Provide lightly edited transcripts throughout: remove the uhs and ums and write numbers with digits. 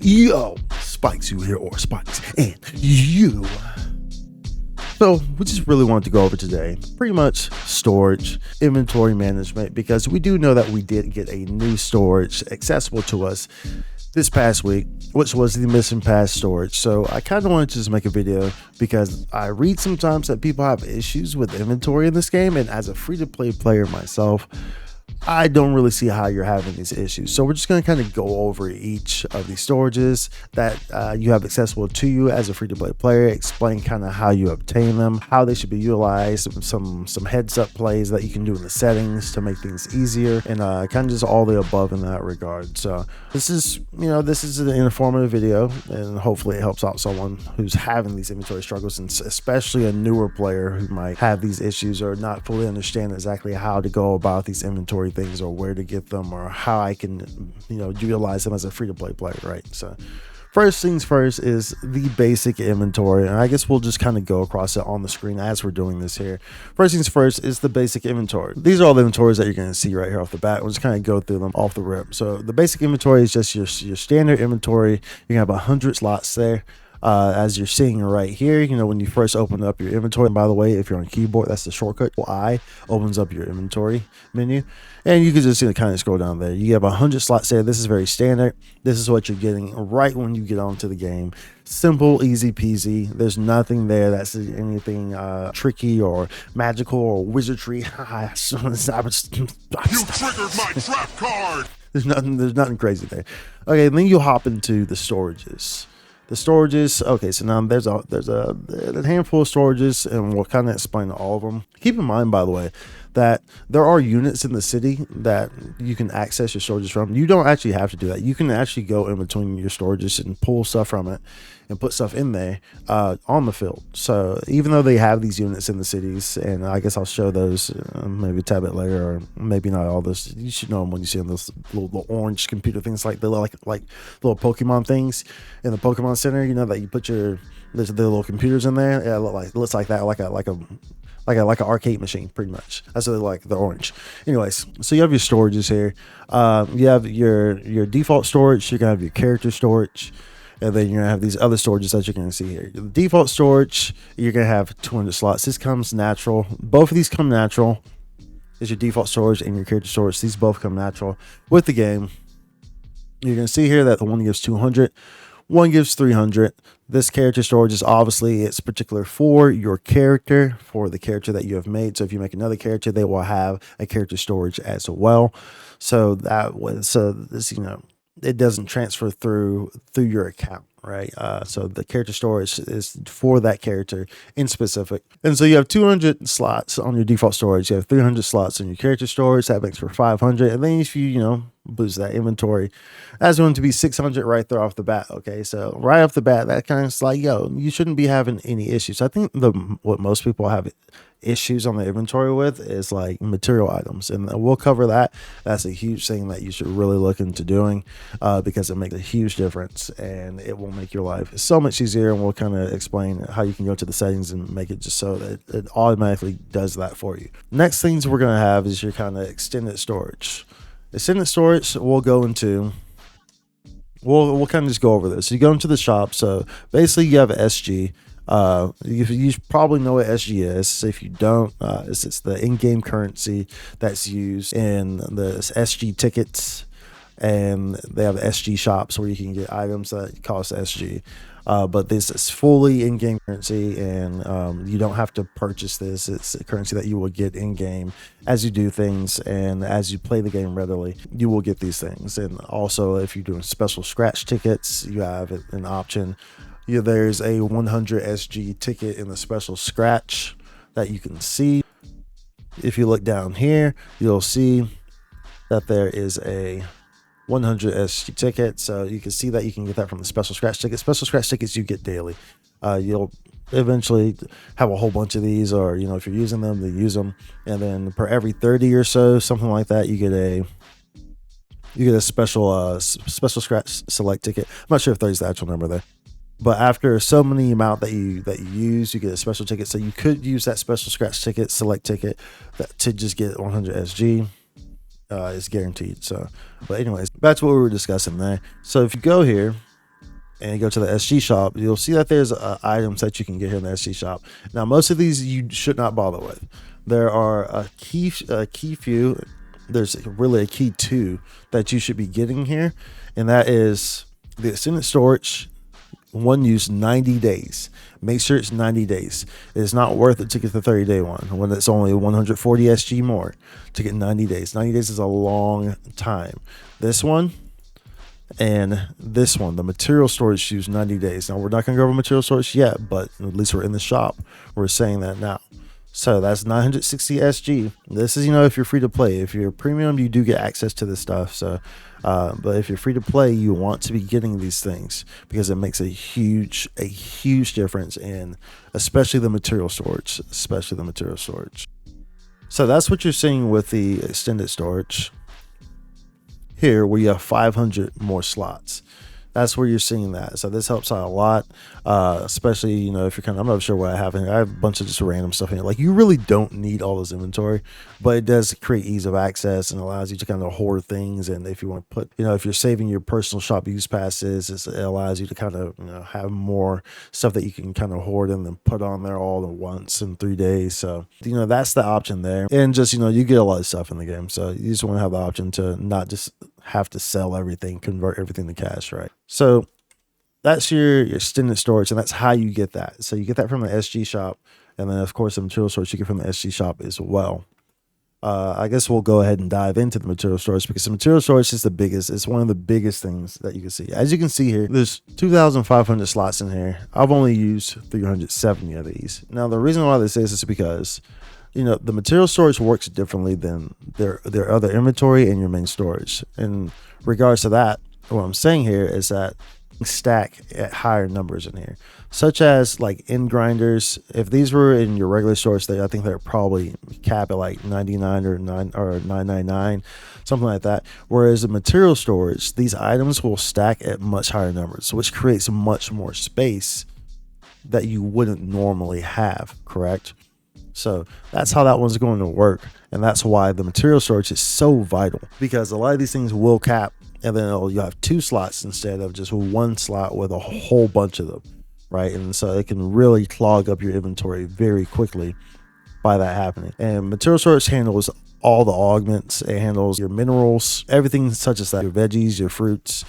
Yo, Spikes, you here, or Spikes, and you. So we just really wanted to go over today, pretty much storage, inventory management, because we do know that we did get a new storage accessible to us this past week, which was the missing pass storage. So I kind of wanted to just make a video because I read sometimes that people have issues with inventory in this game, and as a free-to-play player myself, I don't really see how you're having these issues. So we're just going to kind of go over each of these storages that you have accessible to you as a free-to-play player, explain kind of how you obtain them, how they should be utilized, some heads-up plays that you can do in the settings to make things easier, and kind of just all the above in that regard. So this is an informative video, and hopefully it helps out someone who's having these inventory struggles, and especially a newer player who might have these issues or not fully understand exactly how to go about these inventory things or where to get them or how I can utilize them as a free-to-play player, right? So first things first is the basic inventory, and I guess we'll just kind of go across it on the screen as we're doing this here. First things first is the basic inventory. These are all the inventories that you're going to see right here off the bat. We'll just kind of go through them off the rip. So the basic inventory is just your standard inventory. You have 100 slots there. As you're seeing right here, when you first open up your inventory, and by the way, if you're on keyboard, that's the shortcut I opens up your inventory menu, and you can just kind of scroll down there. You have 100 slots there. This is very standard. This is what you're getting right when you get onto the game. Simple, easy peasy. There's nothing there that's anything tricky or magical or wizardry. You triggered my trap card. There's nothing crazy there. Okay, then you hop into the storages. The storages, okay, so now there's a handful of storages, and we'll kind of explain all of them. Keep in mind, by the way, that there are units in the city that you can access your storages from. You don't actually have to do that. You can actually go in between your storages and pull stuff from it and put stuff in there on the field. So even though they have these units in the cities, and I guess I'll show those maybe a tad bit later, or maybe not all this. You should know them when you see them, those little orange computer things, like the like little Pokemon things in the Pokemon Center. That you put the little computers in there. Yeah, it looks like that, like an arcade machine, pretty much. That's what they like, the orange. Anyways, so you have your storages here. You have your default storage. You're gonna have your character storage. And then you're gonna have these other storages that you're gonna see here. The default storage, you're gonna have 200 slots. This comes natural. Both of these come natural. Is your default storage and your character storage. These both come natural with the game. You're gonna see here that the one gives 200, one gives 300. This character storage is obviously it's particular for your character, for the character that you have made. So if you make another character, they will have a character storage as well. So this it doesn't transfer through your account, right? So the character storage is for that character in specific. And so you have 200 slots on your default storage. You have 300 slots on your character storage. That makes for 500. And then if you boost that inventory, that's going to be 600 right there off the bat. Okay, so right off the bat, that kind of like, you shouldn't be having any issues. I think what most people have issues on the inventory with is like material items, and we'll cover that. That's a huge thing that you should really look into doing because it makes a huge difference, and it will make your life so much easier. And we'll kind of explain how you can go to the settings and make it just so that it automatically does that for you. Next things we're going to have is your kind of extended storage. Extended storage we'll go into. We'll kind of just go over this. You go into the shop. So basically you have SG. You probably know what SG is. If you don't, it's the in-game currency that's used in the SG tickets, and they have SG shops where you can get items that cost SG. But this is fully in-game currency, and you don't have to purchase this. It's a currency that you will get in-game as you do things, and as you play the game readily, you will get these things. And also, if you're doing special scratch tickets, you have an option. There's a 100 SG ticket in the special scratch that you can see. If you look down here, you'll see that there is a 100 SG ticket. So you can see that you can get that from the special scratch ticket. Special scratch tickets you get daily. You'll eventually have a whole bunch of these, or if you're using them, then use them. And then per every 30 or so, something like that, you get a special scratch select ticket. I'm not sure if 30 is the actual number there. But after so many amount that you use, you get a special ticket. So you could use that special scratch ticket, select ticket, to just get 100 SG. It's guaranteed. So, but anyways, that's what we were discussing there. So if you go here, and you go to the SG shop, you'll see that there's items that you can get here in the SG shop. Now, most of these you should not bother with. There are a key few. There's really a key 2 that you should be getting here, and that is the extended storage, one use 90 days. Make sure it's 90 days. It's not worth it to get the 30-day one when it's only 140 SG more to get 90 days. 90 days is a long time. This one and this one, the material storage, use 90 days. Now, we're not going to go over material storage yet, but at least we're in the shop. We're saying that now. So that's 960 SG. This is, if you're free to play. If you're premium, you do get access to this stuff. So, but if you're free to play, you want to be getting these things because it makes a huge difference in, especially the material storage, So that's what you're seeing with the extended storage here, where you have 500 more slots. That's where you're seeing that. So this helps out a lot, especially, if you're I'm not sure what I have in here. I have a bunch of just random stuff in here. Like, you really don't need all this inventory, but it does create ease of access and allows you to kind of hoard things. And if you want to put, if you're saving your personal shop use passes, it allows you to kind of, have more stuff that you can kind of hoard and then put on there all at once in 3 days. So, that's the option there. And just, you get a lot of stuff in the game. So you just want to have the option to not just have to sell everything, convert everything to cash, right? So that's your extended storage, and that's how you get that. So you get that from the SG shop, and then of course the material storage you get from the SG shop as well. I guess we'll go ahead and dive into the material storage, because the material storage is the biggest. It's one of the biggest things that you can see. As you can see here, there's 2,500 slots in here. I've only used 370 of these. Now, the reason why this is because the material storage works differently than their other inventory and your main storage. In regards to that, what I'm saying here is that stack at higher numbers in here, such as like end grinders. If these were in your regular storage, I think they're probably cap at like 99 or 999, something like that. Whereas the material storage, these items will stack at much higher numbers, which creates much more space that you wouldn't normally have, correct? So that's how that one's going to work. And that's why the material storage is so vital, because a lot of these things will cap, and then you have 2 slots instead of just 1 slot with a whole bunch of them, right? And so it can really clog up your inventory very quickly by that happening. And material storage handles all the augments. It handles your minerals, everything such as that, your veggies, your fruits,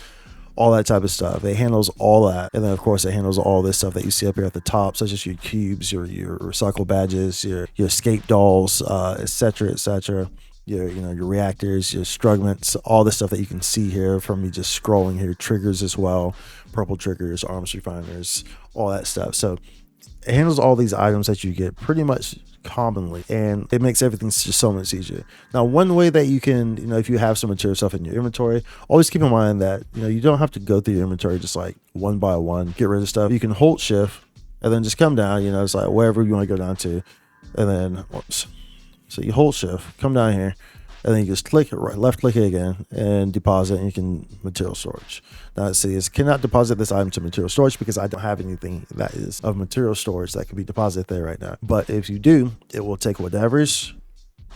all that type of stuff. It handles all that. And then of course it handles all this stuff that you see up here at the top, such as your cubes, your recycle badges, your escape dolls, etc., your reactors, your strugments, all the stuff that you can see here from me just scrolling here. Triggers as well, purple triggers, arms refiners, all that stuff. So it handles all these items that you get pretty much commonly, and it makes everything just so much easier. Now, one way that you can, if you have some material stuff in your inventory, always keep in mind that you don't have to go through your inventory just like one by one, get rid of stuff. You can hold shift and then just come down, it's like wherever you want to go down to, and then so you hold shift, come down here, and then you just click it, left click it again, and deposit, and you can material storage. Now it says cannot deposit this item to material storage because I don't have anything that is of material storage that can be deposited there right now. But if you do, it will take whatever's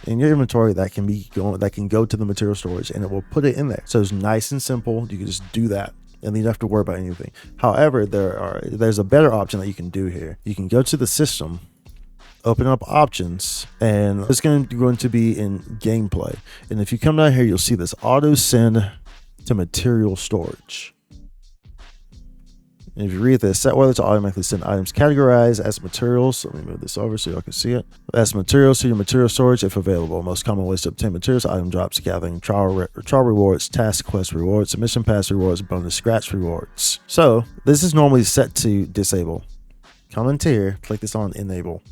in your inventory that can go to the material storage, and it will put it in there. So it's nice and simple. You can just do that, and then you don't have to worry about anything. However, there's a better option that you can do here. You can go to the system, open up options, and it's going to be in gameplay. And if you come down here, you'll see this auto send to material storage. And if you read this, set whether to automatically send items categorized as materials. Let me move this over so y'all can see it. As materials to your material storage if available. Most common ways to obtain materials: item drops, gathering trial rewards, task quest rewards, mission pass rewards, bonus scratch rewards. So this is normally set to disable. Come into here, click this on enable.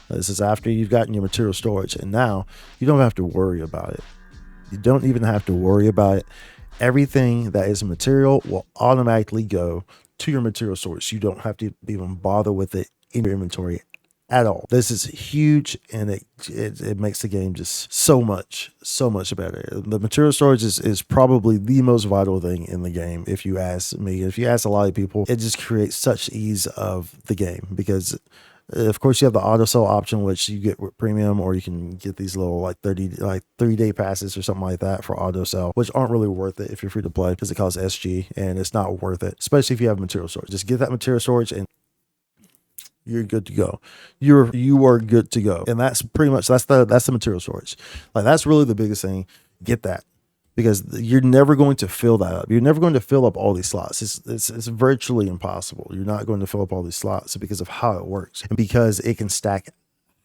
This is after you've gotten your material storage, and now you don't have to worry about it. You don't even have to worry about it. Everything that is material will automatically go to your material storage. You don't have to even bother with it in your inventory at all. This is huge, and it makes the game just so much better. The material storage is probably the most vital thing in the game, if you ask me. If you ask a lot of people, it just creates such ease of the game, because Of course, you have the auto sell option, which you get with premium, or you can get these little like 3-day passes or something like that for auto sell, which aren't really worth it if you're free to play because it costs SG and it's not worth it, especially if you have material storage. Just get that material storage and you're good to go. You are good to go. And that's pretty much, that's the material storage. Like that's really the biggest thing. Get that. Because you're never going to fill that up. You're never going to fill up all these slots. It's virtually impossible. You're not going to fill up all these slots because of how it works and because it can stack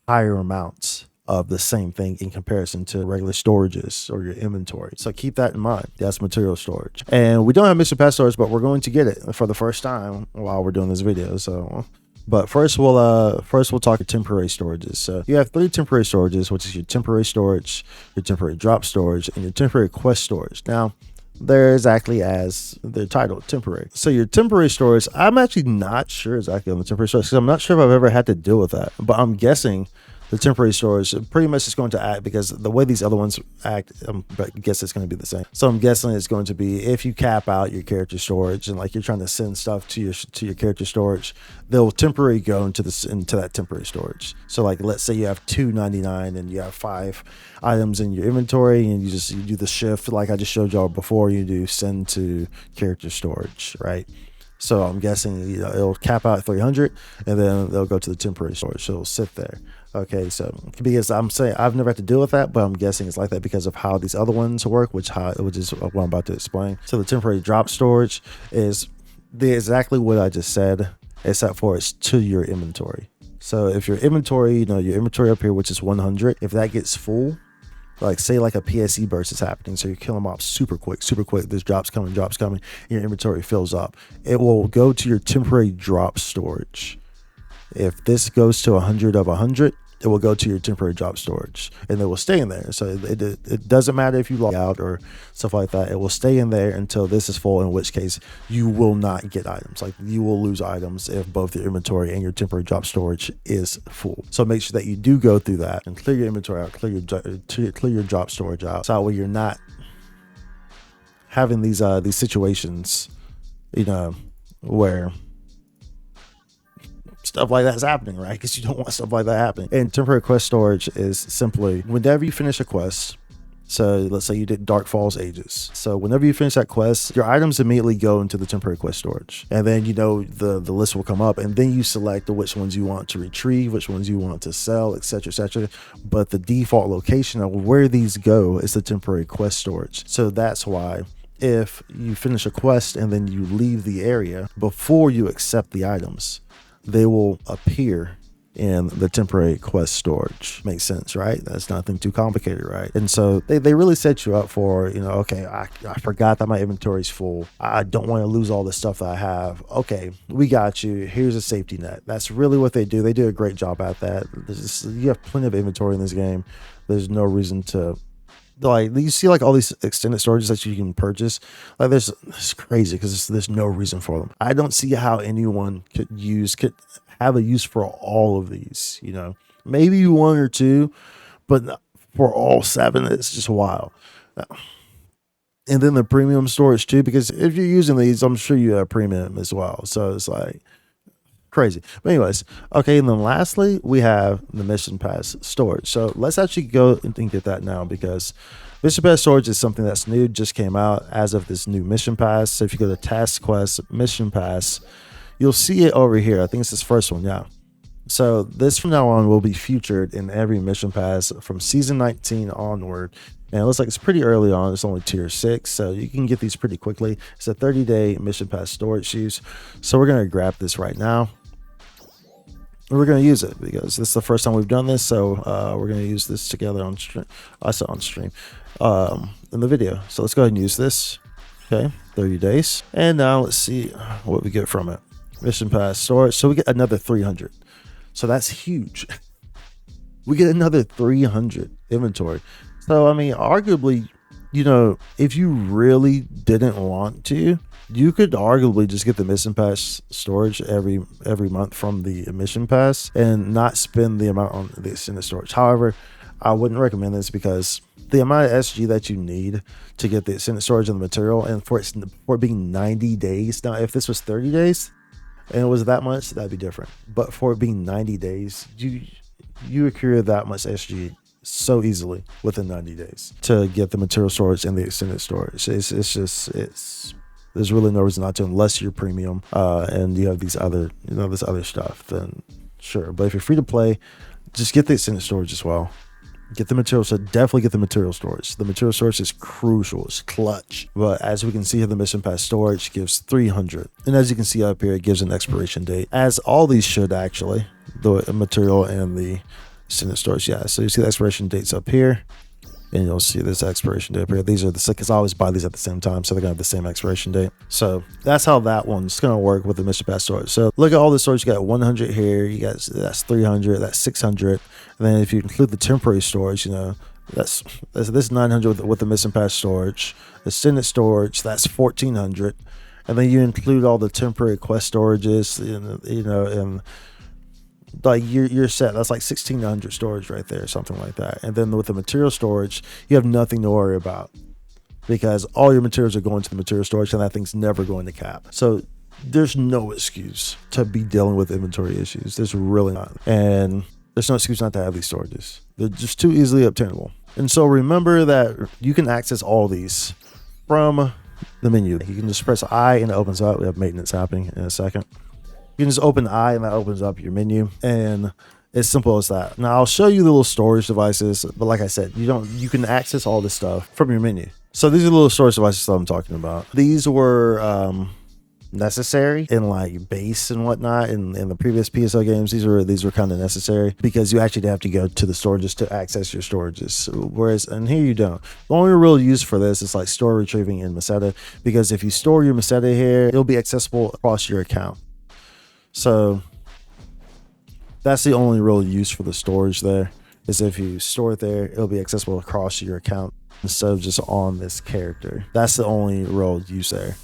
higher amounts of the same thing in comparison to regular storages or your inventory. So keep that in mind. That's material storage. And we don't have mission pass storage, but we're going to get it for the first time while we're doing this video. But first we'll talk temporary storages. So you have 3 temporary storages, which is your temporary storage, your temporary drop storage, and your temporary quest storage. Now, they're exactly as they're titled, temporary. So your temporary storage, I'm actually not sure exactly on the temporary storage because I'm not sure if I've ever had to deal with that. But I'm guessing the temporary storage pretty much is going to act because the way these other ones act, I guess it's going to be the same. So I'm guessing it's going to be if you cap out your character storage and like you're trying to send stuff to your character storage, they'll temporarily go into that temporary storage. So like let's say you have 299 and you have 5 items in your inventory and you do the shift like I just showed y'all before. You do send to character storage, right? So I'm guessing it'll cap out at 300 and then they'll go to the temporary storage. So it'll sit there. Okay, so because I'm saying I've never had to deal with that, but I'm guessing it's like that because of how these other ones work, which is what I'm about to explain. So the temporary drop storage is exactly what I just said, except for it's to your inventory. So if your inventory, your inventory up here, which is 100, if that gets full, like say like a PSE burst is happening, so you kill them off super quick, there's drops coming, your inventory fills up, it will go to your temporary drop storage. If this goes to 100 of 100, it will go to your temporary drop storage and it will stay in there. So it doesn't matter if you log out or stuff like that. It will stay in there until this is full, in which case you will not get items. Like you will lose items if both your inventory and your temporary drop storage is full. So make sure that you do go through that and clear your inventory out, clear your drop storage out. So that way you're not having these situations, where stuff like that's happening, right? Because you don't want stuff like that happening. And temporary quest storage is simply whenever you finish a quest. So let's say you did Dark Falls Ages. So whenever you finish that quest, your items immediately go into the temporary quest storage. And then, the list will come up and then you select which ones you want to retrieve, which ones you want to sell, etc., etc. But the default location of where these go is the temporary quest storage. So that's why if you finish a quest and then you leave the area before you accept the items, they will appear in the temporary quest storage. Makes sense, right? That's nothing too complicated, right? And so they really set you up for, okay, I forgot that my inventory is full. I don't want to lose all the stuff that I have. Okay, we got you. Here's a safety net. That's really what they do. They do a great job at that. You have plenty of inventory in this game. There's no reason to, like, you see like all these extended storages that you can purchase. Like it's crazy because there's no reason for them. I don't see how anyone could have a use for all of these, maybe 1 or 2, but for all 7, it's just wild. And then the premium storage too, because if you're using these, I'm sure you have premium as well. So it's like crazy. But anyways, okay. And then lastly, we have the mission pass storage. So let's actually go and get that now, because mission pass storage is something that's new, just came out as of this new mission pass. So if you go to Task Quest Mission Pass, you'll see it over here. I think it's this first one. Yeah. So this from now on will be featured in every mission pass from season 19 onward. And it looks like it's pretty early on. It's only tier 6, so you can get these pretty quickly. It's a 30-day mission pass storage use. So we're going to grab this right now. We're going to use it because this is the first time we've done this. So we're going to use this together on stream. I said on stream in the video. So let's go ahead and use this. Okay, 30 days. And now let's see what we get from it. Mission pass storage. So we get another 300. So that's huge. We get another 300 inventory. So, I mean, arguably, if you really didn't want to, you could arguably just get the mission pass storage every month from the mission pass and not spend the amount on the extended storage. However, I wouldn't recommend this because the amount of SG that you need to get the extended storage and the material, and for it being 90 days. Now, if this was 30 days, and it was that much, that'd be different. But for it being 90 days, you would clear that much SG so easily within 90 days to get the material storage and the extended storage. There's really no reason not to, unless you're premium and you have these other, this other stuff, then sure. But if you're free to play, just get the extended storage as well. Get the material, so definitely get the material storage. The material storage is crucial, it's clutch. But as we can see here, the mission pass storage gives 300. And as you can see up here, it gives an expiration date, as all these should actually, the material and the extended storage. Yeah, so you see the expiration dates up here, and you'll see this expiration date up here. These are the, because I always buy these at the same time, so they're gonna have the same expiration date. So that's how that one's gonna work with the mission pass storage. So look at all the storage. You got 100 here, you got, that's 300, that's 600, and then if you include the temporary storage, that's this 900 with the mission pass storage. Extended storage, that's 1400, and then you include all the temporary quest storages, and like you're set. That's like 1600 storage right there, something like that. And then with the material storage, you have nothing to worry about, because all your materials are going to the material storage, and that thing's never going to cap. So there's no excuse to be dealing with inventory issues. There's really not. And there's no excuse not to have these storages. They're just too easily obtainable. And so remember that you can access all these from the menu. You can just press I and it opens up. We have maintenance happening in a second. You can just open I and that opens up your menu, and it's simple as that. Now I'll show you the little storage devices, but like I said, you can access all this stuff from your menu. So these are the little storage devices that I'm talking about. These were necessary in like base and whatnot in the previous PSO games. These were kind of necessary because you actually have to go to the storages to access your storages, whereas in here you don't. The only real use for this is like store retrieving in Meseta, because if you store your Meseta here, it'll be accessible across your account. So that's the only real use for the storage there, is if you store it there, it'll be accessible across your account instead of just on this character. That's the only real use there.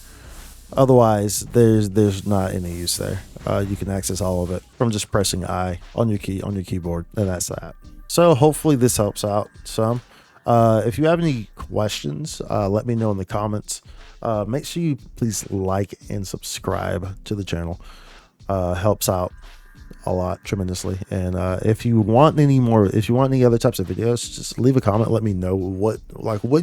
Otherwise, there's not any use there. You can access all of it from just pressing I on your keyboard, and that's that. So hopefully this helps out some. If you have any questions, let me know in the comments. Make sure you please like and subscribe to the channel. Helps out a lot tremendously. And if you want any other types of videos, just leave a comment. Let me know what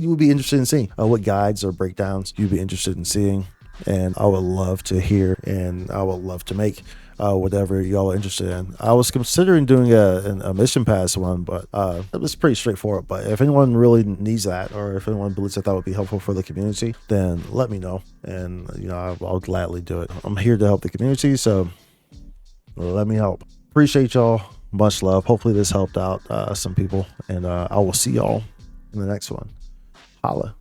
you would be interested in seeing, what guides or breakdowns you'd be interested in seeing, and I would love to hear, and I would love to make whatever y'all are interested in. I was considering doing a mission pass one, but it was pretty straightforward. But if anyone really needs that, or if anyone believes that would be helpful for the community, then let me know, and I'll gladly do it. I'm here to help the community, so let me help. Appreciate y'all. Much love. Hopefully this helped out some people, and I will see y'all in the next one. Holla.